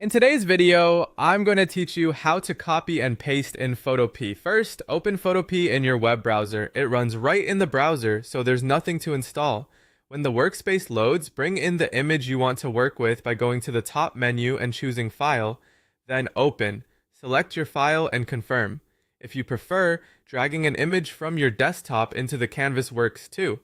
In today's video, I'm going to teach you how to copy and paste in Photopea. First, open Photopea in your web browser. It runs right in the browser, so there's nothing to install. When the workspace loads, bring in the image you want to work with by going to the top menu and choosing File, then Open. Select your file and confirm. If you prefer, dragging an image from your desktop into the canvas works too.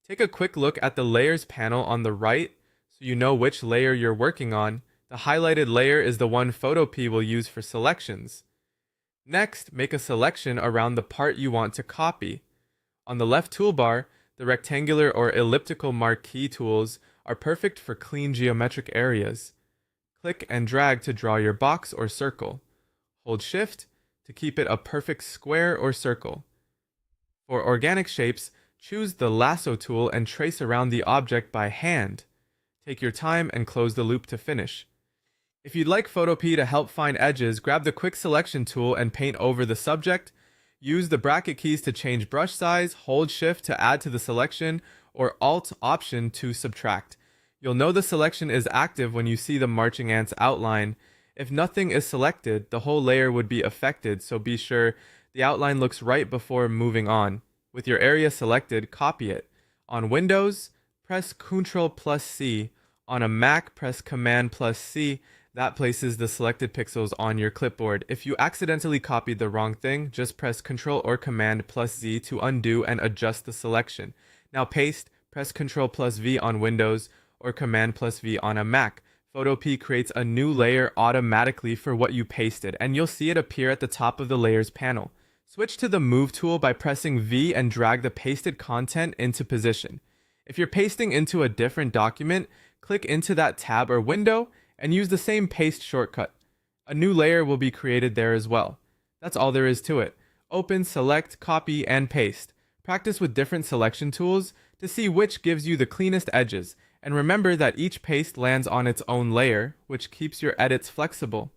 Take a quick look at the Layers panel on the right so you know which layer you're working on. The highlighted layer is the one Photopea will use for selections. Next, make a selection around the part you want to copy. On the left toolbar, the rectangular or elliptical marquee tools are perfect for clean geometric areas. Click and drag to draw your box or circle. Hold Shift to keep it a perfect square or circle. For organic shapes, choose the lasso tool and trace around the object by hand. Take your time and close the loop to finish. If you'd like Photopea to help find edges, grab the Quick Selection tool and paint over the subject. Use the bracket keys to change brush size, hold Shift to add to the selection, or Alt Option to subtract. You'll know the selection is active when you see the marching ants outline. If nothing is selected, the whole layer would be affected, so be sure the outline looks right before moving on. With your area selected, copy it. On Windows, press Ctrl+C. On a Mac, press Command+C. That places the selected pixels on your clipboard. If you accidentally copied the wrong thing, just press Ctrl or Command+Z to undo and adjust the selection. Now paste, press Ctrl+V on Windows or Command+V on a Mac. Photopea creates a new layer automatically for what you pasted, and you'll see it appear at the top of the Layers panel. Switch to the Move tool by pressing V and drag the pasted content into position. If you're pasting into a different document, click into that tab or window and use the same paste shortcut. A new layer will be created there as well. That's all there is to it. Open, select, copy, and paste. Practice with different selection tools to see which gives you the cleanest edges, and remember that each paste lands on its own layer, which keeps your edits flexible.